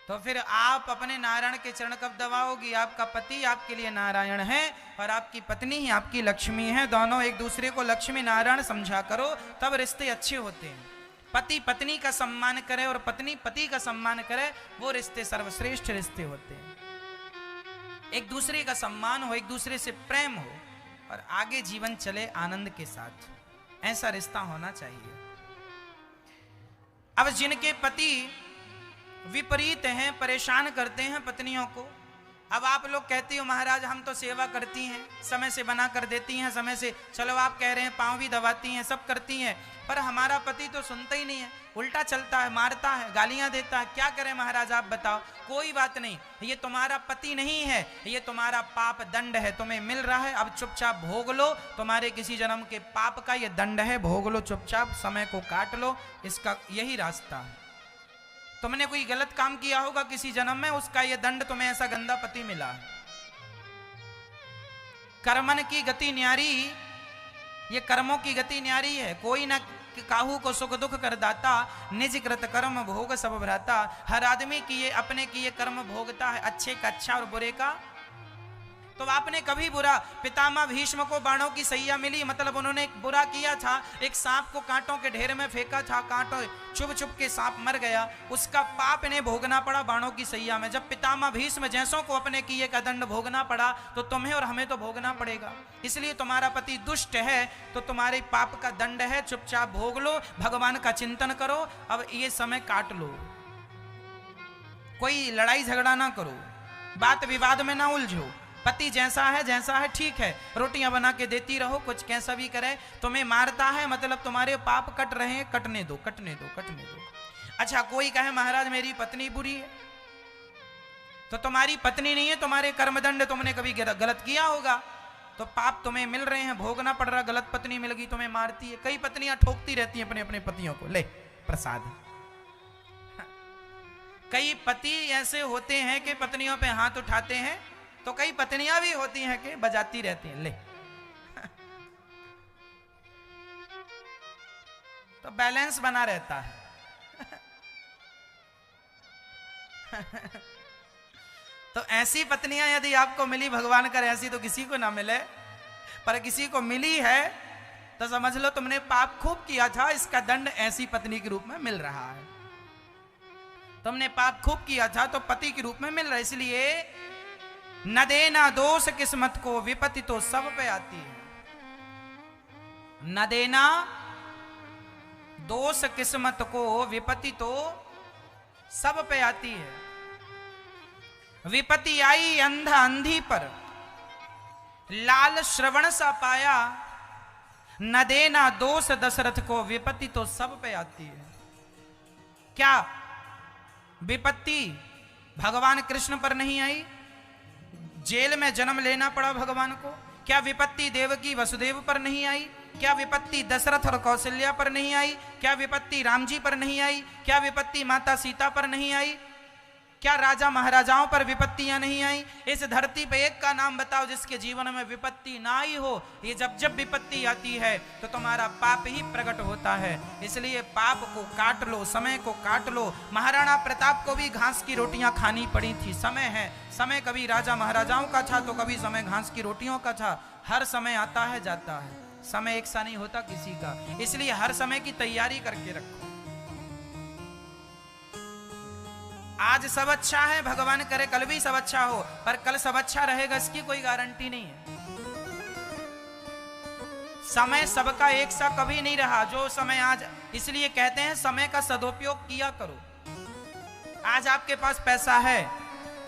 तो फिर आप अपने नारायण के चरण कब दबाओगी? आपका पति आपके लिए नारायण है और आपकी पत्नी ही आपकी लक्ष्मी है। दोनों एक दूसरे को लक्ष्मी नारायण समझा करो, तब रिश्ते अच्छे होते हैं। पति पत्नी का सम्मान करे और पत्नी पति का सम्मान करे, वो रिश्ते सर्वश्रेष्ठ रिश्ते होते हैं। एक दूसरे का सम्मान हो, एक दूसरे से प्रेम हो और आगे जीवन चले आनंद के साथ, ऐसा रिश्ता होना चाहिए। अब जिनके पति विपरीत हैं, परेशान करते हैं पत्नियों को, अब आप लोग कहती हो महाराज हम तो सेवा करती हैं, समय से बना कर देती हैं, समय से, चलो आप कह रहे हैं पांव भी दबाती हैं, सब करती हैं, पर हमारा पति तो सुनता ही नहीं है, उल्टा चलता है, मारता है, गालियां देता है, क्या करें महाराज आप बताओ? कोई बात नहीं, ये तुम्हारा पति नहीं है, ये तुम्हारा पाप दंड है, तुम्हें मिल रहा है, अब चुपचाप भोग लो, तुम्हारे किसी जन्म के पाप का ये दंड है, भोग लो चुपचाप, समय को काट लो, इसका यही रास्ता है। तुमने कोई गलत काम किया होगा किसी जन्म में, उसका ये दंड, तुम्हें ऐसा गंदा पति मिला है। कर्मन की गति न्यारी, ये कर्मों की गति न्यारी है। कोई ना काहू को सुख दुख कर दाता, निज कृत कर्म भोग सब भ्राता। हर आदमी की ये अपने की ये कर्म भोगता है, अच्छे का अच्छा और बुरे का। तो आपने कभी बुरा, पितामह भीष्म को बाणों की सैया मिली, मतलब उन्होंने बुरा किया था, एक सांप को कांटों के ढेर में फेंका था, कांटों चुभ चुभ के सांप मर गया, उसका पाप इन्हें भोगना पड़ा बाणों की सैया में। जब पितामह भीष्म जैसों को अपने किए का दंड भोगना पड़ा, तो तुम्हें और हमें तो भोगना पड़ेगा। इसलिए तुम्हारा पति दुष्ट है तो तुम्हारे पाप का दंड है, चुपचाप भोग लो, भगवान का चिंतन करो, अब ये समय काट लो, कोई लड़ाई झगड़ा ना करो, बात विवाद में ना उलझो, पति जैसा है ठीक है, रोटियां बना के देती रहो, कुछ कैसा भी करे, तुम्हें मारता है मतलब तुम्हारे पाप कट रहे हैं, कटने दो कटने दो कटने दो। अच्छा कोई कहे महाराज मेरी पत्नी बुरी है, तो तुम्हारी पत्नी नहीं है, तुम्हारे कर्मदंड, तुमने कभी गलत किया होगा तो पाप तुम्हें मिल रहे हैं, भोगना पड़ रहा, गलत पत्नी मिल गई तुम्हें मारती है। कई पत्नियां ठोकती रहती हैं अपने अपने पतियों को, ले प्रसाद। कई पति ऐसे होते हैं कि पत्नियों पे हाथ उठाते हैं, तो कई पत्नियां भी होती हैं कि बजाती रहती हैं, ले। तो बैलेंस बना रहता है। तो ऐसी पत्नियां यदि आपको मिली, भगवान करे ऐसी तो किसी को ना मिले, पर किसी को मिली है तो समझ लो तुमने पाप खूब किया था, इसका दंड ऐसी पत्नी के रूप में मिल रहा है। तुमने पाप खूब किया था तो पति के रूप में मिल रहा है। इसलिए न देना दोष किस्मत को, विपत्ति तो सब पे आती है। न देना दोष किस्मत को, विपत्ति तो सब पे आती है। विपत्ति आई अंधा अंधी पर, लाल श्रवण सा पाया, न देना दोष दशरथ को, विपत्ति तो सब पे आती है। क्या विपत्ति भगवान कृष्ण पर नहीं आई? जेल में जन्म लेना पड़ा भगवान को। क्या विपत्ति देवकी वसुदेव पर नहीं आई? क्या विपत्ति दशरथ और कौशल्या पर नहीं आई? क्या विपत्ति राम जी पर नहीं आई? क्या विपत्ति माता सीता पर नहीं आई? क्या राजा महाराजाओं पर विपत्तियां नहीं आई? इस धरती पे एक का नाम बताओ जिसके जीवन में विपत्ति ना आई हो। ये जब जब विपत्ति आती है तो तुम्हारा पाप ही प्रकट होता है। इसलिए पाप को काट लो, समय को काट लो। महाराणा प्रताप को भी घास की रोटियां खानी पड़ी थी। समय है, समय कभी राजा महाराजाओं का था तो कभी समय घास की रोटियों का था। हर समय आता है जाता है, समय एक सा नहीं होता किसी का। इसलिए हर समय की तैयारी करके रखो। आज सब अच्छा है, भगवान करे कल भी सब अच्छा हो, पर कल सब अच्छा रहेगा इसकी कोई गारंटी नहीं है। समय सबका एक सा कभी नहीं रहा। जो समय आज, इसलिए कहते हैं समय का सदुपयोग किया करो। आज आपके पास पैसा है,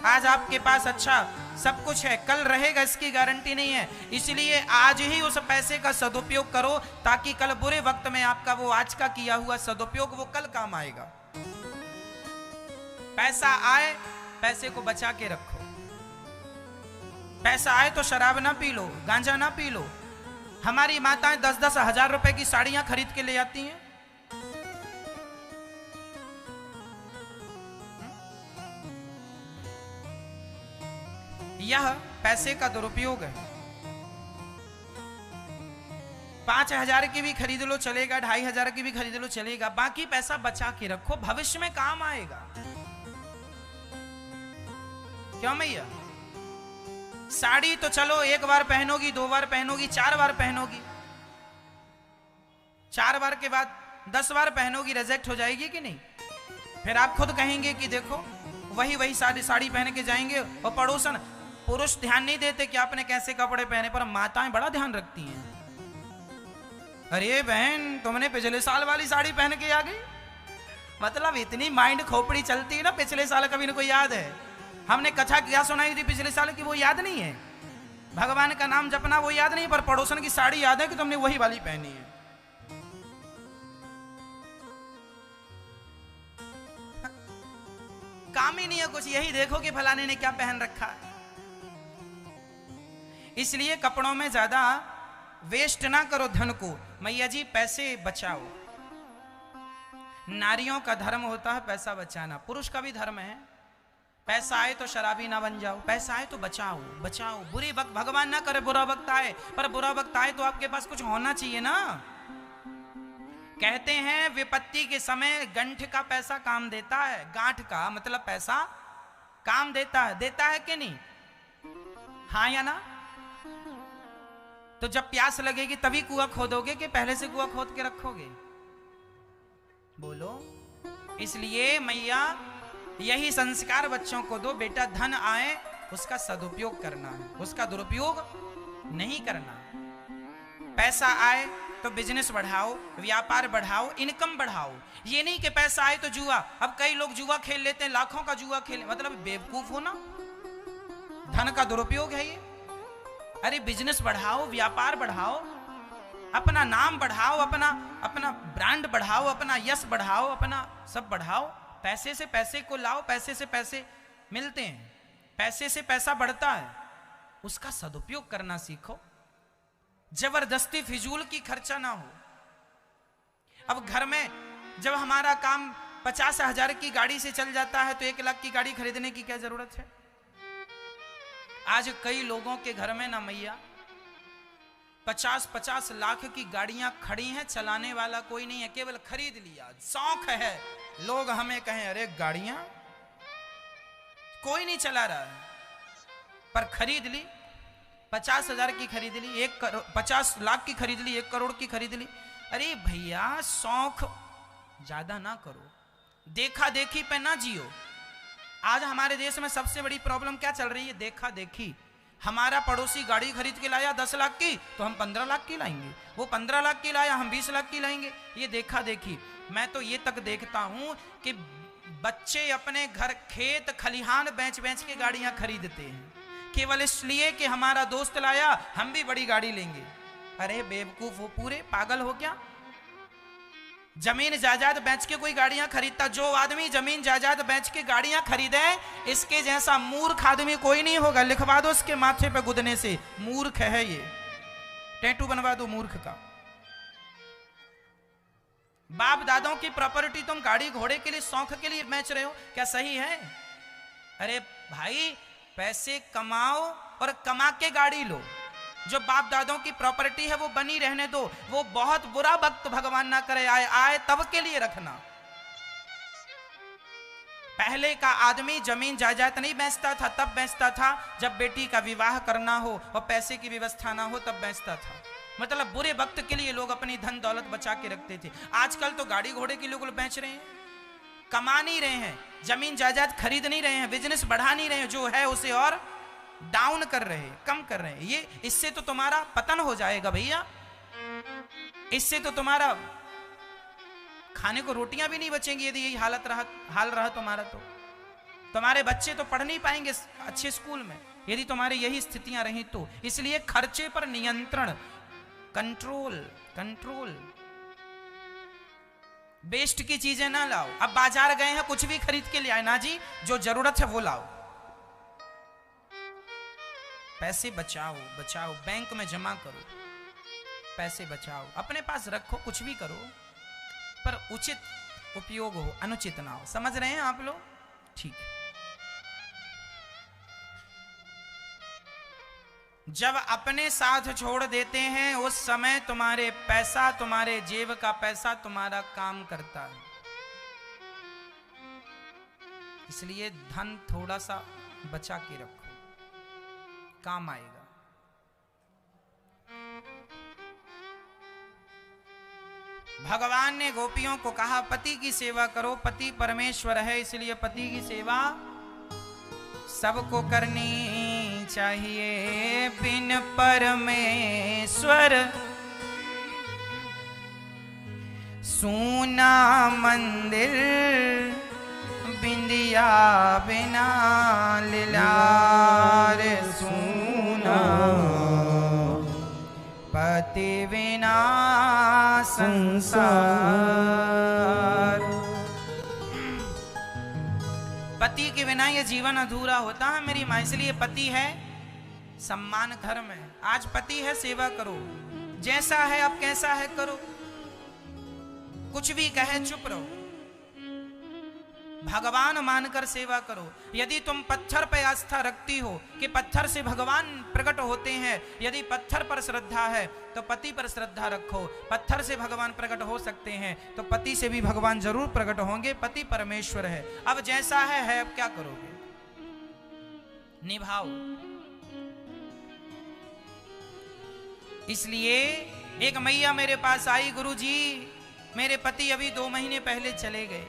आज आपके पास अच्छा सब कुछ है, कल रहेगा इसकी गारंटी नहीं है। इसलिए आज ही उस पैसे का सदुपयोग करो, ताकि कल बुरे वक्त में आपका वो आज का किया हुआ सदुपयोग वो कल काम आएगा। पैसा आए, पैसे को बचा के रखो। पैसा आए तो शराब ना पी लो, गांजा ना पी लो। हमारी माताएं 10-10 हजार रुपए की साड़ियां खरीद के ले आती हैं। यह पैसे का दुरुपयोग है। 5,000 की भी खरीद लो चलेगा, 2,500 की भी खरीद लो चलेगा, बाकी पैसा बचा के रखो, भविष्य में काम आएगा। क्यों मैया? साड़ी तो चलो एक बार पहनोगी, 2 बार पहनोगी, 4 बार पहनोगी, 4 बार के बाद 10 बार पहनोगी, रिजेक्ट हो जाएगी कि नहीं? फिर आप खुद कहेंगे कि देखो वही साड़ी पहन के जाएंगे। और पड़ोसन पुरुष ध्यान नहीं देते कि आपने कैसे कपड़े पहने, पर माताएं बड़ा ध्यान रखती हैं। अरे बहन तुमने पिछले साल वाली साड़ी पहन के आ गई। मतलब इतनी माइंड खोपड़ी चलती है ना, पिछले साल कभी न कोई याद है। हमने कथा क्या सुनाई थी पिछले साल की, वो याद नहीं है। भगवान का नाम जपना वो याद नहीं, पर पड़ोसन की साड़ी याद है कि तुमने वही वाली पहनी है। काम ही नहीं है कुछ, यही देखो कि फलाने ने क्या पहन रखा है। इसलिए कपड़ों में ज्यादा वेस्ट ना करो धन को। मैया जी पैसे बचाओ। नारियों का धर्म होता है पैसा बचाना, पुरुष का भी धर्म है। पैसा आए तो शराबी ना बन जाओ, पैसा आए तो बचाओ बचाओ। बुरी वक्त, भगवान ना करे बुरा वक्त आए, पर बुरा वक्त आए तो आपके पास कुछ होना चाहिए ना। कहते हैं विपत्ति के समय गंठ का पैसा काम देता है। गांठ का मतलब पैसा काम देता है कि नहीं? हाँ या ना? तो जब प्यास लगेगी तभी कुआं खोदोगे कि पहले से कुआं खोद के रखोगे? बोलो। इसलिए मैया यही संस्कार बच्चों को दो, बेटा धन आए उसका सदुपयोग करना है, उसका दुरुपयोग नहीं करना। पैसा आए तो बिजनेस बढ़ाओ, व्यापार बढ़ाओ, इनकम बढ़ाओ। ये नहीं कि पैसा आए तो जुआ। अब कई लोग जुआ खेल लेते हैं, लाखों का जुआ खेल, मतलब बेवकूफ हो ना। धन का दुरुपयोग है ये। अरे बिजनेस बढ़ाओ, व्यापार बढ़ाओ, अपना नाम बढ़ाओ, अपना ब्रांड बढ़ाओ, अपना यश बढ़ाओ, अपना सब बढ़ाओ। पैसे से पैसे को लाओ, पैसे से पैसे मिलते हैं, पैसे से पैसा बढ़ता है, उसका सदुपयोग करना सीखो। जबरदस्ती फिजूल की खर्चा ना हो। अब घर में जब हमारा काम 50,000 की गाड़ी से चल जाता है तो 1 लाख की गाड़ी खरीदने की क्या जरूरत है? आज कई लोगों के घर में ना मैया 50-50 लाख की गाड़ियां खड़ी हैं, चलाने वाला कोई नहीं है, केवल खरीद लिया, शौक है। लोग हमें कहें अरे गाड़ियां कोई नहीं चला रहा है, पर खरीद ली, 50,000 की खरीद ली, 50 लाख की खरीद ली, 1 करोड़ की खरीद ली। अरे भैया शौक ज्यादा ना करो, देखा देखी पे ना जियो। आज हमारे देश में सबसे बड़ी प्रॉब्लम क्या चल रही है? देखा देखी। हमारा पड़ोसी गाड़ी खरीद के लाया 10 लाख की तो हम 15 लाख की लाएंगे, वो 15 लाख की लाया हम 20 लाख की लाएंगे। ये देखा देखी। मैं तो ये तक देखता हूं कि बच्चे अपने घर खेत खलिहान बेच बेच के गाड़ियां खरीदते हैं, केवल इसलिए कि हमारा दोस्त लाया हम भी बड़ी गाड़ी लेंगे। अरे बेवकूफ हो पूरे, पागल हो क्या? जमीन जायदाद बेच के कोई गाड़ियां खरीदता? जो आदमी जमीन जायदाद बेच के गाड़ियां खरीदे, इसके जैसा मूर्ख आदमी कोई नहीं होगा। लिखवा दो इसके माथे पे गुदने से, मूर्ख है ये, टैटू बनवा दो मूर्ख का। बाप दादों की प्रॉपर्टी तुम गाड़ी घोड़े के लिए, शौक के लिए बेच रहे हो, क्या सही है? अरे भाई पैसे कमाओ और कमा के गाड़ी लो। जो बाप दादों की प्रॉपर्टी है वो बनी रहने दो, वो बहुत बुरा वक्त भगवान ना करे आए तब के लिए रखना। पहले का आदमी जमीन जायदाद नहीं बेचता था, तब बेचता था जब बेटी का विवाह करना हो और पैसे की व्यवस्था ना हो, तब बेचता था। मतलब बुरे वक्त के लिए लोग अपनी धन दौलत बचा के रखते थे। आजकल तो गाड़ी घोड़े के लोग बेच रहे हैं, कमा नहीं रहे हैं, जमीन जायदाद खरीद नहीं रहे हैं, बिजनेस बढ़ा नहीं रहे हैं, जो है उसे और डाउन कर रहे हैं, कम कर रहे हैं। ये इससे तो तुम्हारा पतन हो जाएगा भैया, इससे तो तुम्हारा खाने को रोटियां भी नहीं बचेंगी। यदि यही हाल रहा तुम्हारा तो तुम्हारे बच्चे तो पढ़ नहीं पाएंगे अच्छे स्कूल में, यदि तुम्हारी यही स्थितियां रही तो। इसलिए खर्चे पर नियंत्रण, कंट्रोल। बेस्ट की चीजें ना लाओ। अब बाजार गए हैं, कुछ भी खरीद के ले आए ना जी, जो जरूरत है वो लाओ। पैसे बचाओ, बैंक में जमा करो, पैसे बचाओ, अपने पास रखो, कुछ भी करो, पर उचित उपयोग हो, अनुचित ना हो। समझ रहे हैं आप लोग? ठीक है। जब अपने साथ छोड़ देते हैं उस समय तुम्हारे पैसा, तुम्हारे जेब का पैसा तुम्हारा काम करता है। इसलिए धन थोड़ा सा बचा के रखो, काम आएगा। भगवान ने गोपियों को कहा पति की सेवा करो, पति परमेश्वर है, इसलिए पति की सेवा सबको करनी चाहिए। बिन परमेश्वर सूना मंदिर, बिंदिया बिना लीलार सूना, पति बिना संसार। पति के बिना ये जीवन अधूरा होता है मेरी माँ, इसलिए पति है सम्मान धर्म है। आज पति है, सेवा करो, जैसा है अब कैसा है करो, कुछ भी कहे चुप रहो, भगवान मानकर सेवा करो। यदि तुम पत्थर पर आस्था रखती हो कि पत्थर से भगवान प्रकट होते हैं, यदि पत्थर पर श्रद्धा है तो पति पर श्रद्धा रखो। पत्थर से भगवान प्रकट हो सकते हैं तो पति से भी भगवान जरूर प्रकट होंगे। पति परमेश्वर है। अब जैसा है अब क्या करोगे? निभाओ। इसलिए एक मैया मेरे पास आई, गुरुजी मेरे पति अभी 2 महीने पहले चले गए।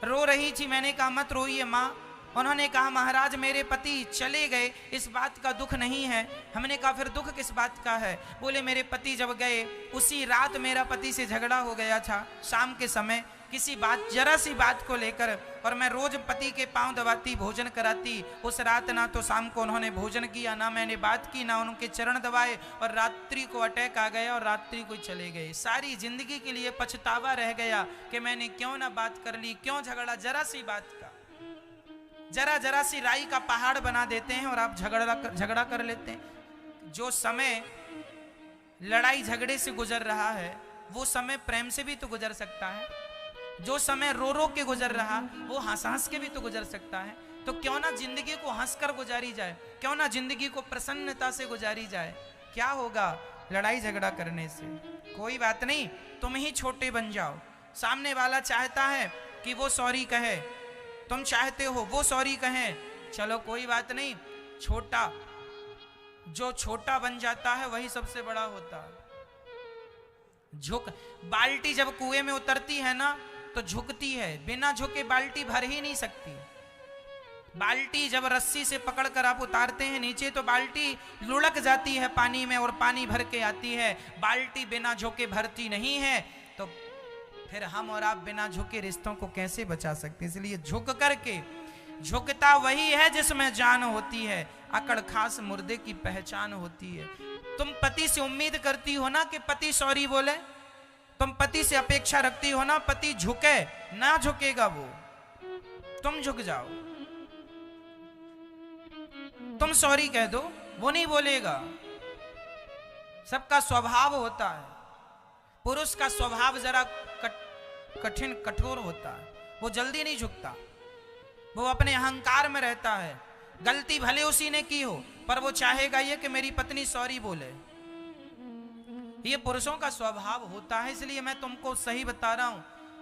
रो रही थी। मैंने कहा मत रोइए माँ, उन्होंने कहा महाराज मेरे पति चले गए, इस बात का दुख नहीं है। हमने कहा फिर दुख किस बात का है? बोले मेरे पति जब गए उसी रात मेरा पति से झगड़ा हो गया था, शाम के समय किसी बात, जरा सी बात को लेकर, और मैं रोज पति के पांव दबाती, भोजन कराती। उस रात ना तो शाम को उन्होंने भोजन किया, ना मैंने बात की, ना उनके चरण दबाए, और रात्रि को अटैक आ गया और रात्रि को चले गए। सारी जिंदगी के लिए पछतावा रह गया कि मैंने क्यों ना बात कर ली, क्यों झगड़ा, जरा सी बात का, जरा सी राई का पहाड़ बना देते हैं और आप झगड़ा कर लेते हैं। जो समय लड़ाई झगड़े से गुजर रहा है वो समय प्रेम से भी तो गुजर सकता है। जो समय रो रो के गुजर रहा वो हंस हंस के भी तो गुजर सकता है। तो क्यों ना जिंदगी को हंसकर गुजारी जाए, क्यों ना जिंदगी को प्रसन्नता से गुजारी जाए। क्या होगा लड़ाई झगड़ा करने से? कोई बात नहीं, तुम ही छोटे बन जाओ। सामने वाला चाहता है कि वो सॉरी कहे, तुम चाहते हो वो सॉरी कहे, चलो कोई बात नहीं, छोटा, जो छोटा बन जाता है वही सबसे बड़ा होता है। बाल्टी जब कुएं में उतरती है ना तो झुकती है, बिना झुके बाल्टी भर ही नहीं सकती। बाल्टी जब रस्सी से पकड़कर आप उतारते हैं नीचे तो बाल्टी लुढ़क जाती है पानी में और पानी भर के आती है। बाल्टी बिना झुके भरती नहीं है, तो फिर हम और आप बिना झुके रिश्तों को कैसे बचा सकते? इसलिए झुक करके, झुकता वही है जिसमें जान होती है, अकड़ खास मुर्दे की पहचान होती है। तुम पति से उम्मीद करती हो ना कि पति सॉरी बोले, तुम पति से अपेक्षा रखती हो ना पति झुके, ना झुकेगा वो, तुम झुक जाओ, तुम सॉरी कह दो, वो नहीं बोलेगा। सबका स्वभाव होता है, पुरुष का स्वभाव जरा कठिन कठोर होता है, वो जल्दी नहीं झुकता, वो अपने अहंकार में रहता है। गलती भले उसी ने की हो पर वो चाहेगा ये कि मेरी पत्नी सॉरी बोले। ये पुरुषों का स्वभाव होता है, इसलिए मैं तुमको सही बता रहा हूं,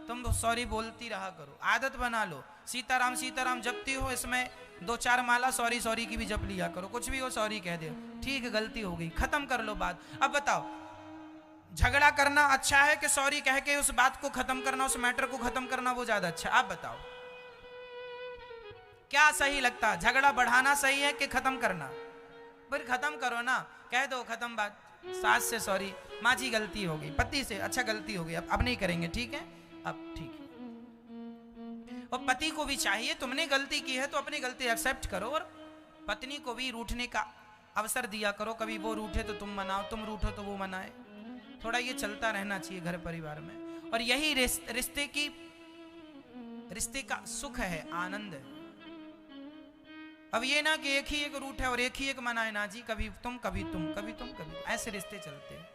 तुम सॉरी बोलती रहा करो, आदत बना लो। सीताराम सीताराम जपती हो, इसमें 2-4 माला सॉरी सॉरी की भी जप लिया करो। कुछ भी हो सॉरी कह दो, ठीक है गलती हो गई, खत्म कर लो बात। अब बताओ झगड़ा करना अच्छा है कि सॉरी कह के उस बात को खत्म करना, उस मैटर को खत्म करना वो ज्यादा अच्छा? आप बताओ क्या सही लगता? झगड़ा बढ़ाना सही है कि खत्म करना? फिर खत्म करो ना, कह दो खत्म बात, सास से सॉरी, माँ जी गलती हो गई, पति से अच्छा गलती हो गई, अब नहीं करेंगे, ठीक है, अब ठीक है। और पति को भी चाहिए, तुमने गलती की है तो अपनी गलती एक्सेप्ट करो, और पत्नी को भी रूठने का अवसर दिया करो। कभी वो रूठे तो तुम मनाओ, तुम रूठो तो वो मनाए। थोड़ा ये चलता रहना चाहिए घर परिवार में, और यही रिश्ते का सुख है, आनंद है। अब ये ना कि एक ही एक रूठ है और एक ही एक मनाए ना जी, कभी तुम कभी तुम, कभी तुम कभी, ऐसे रिश्ते चलते हैं।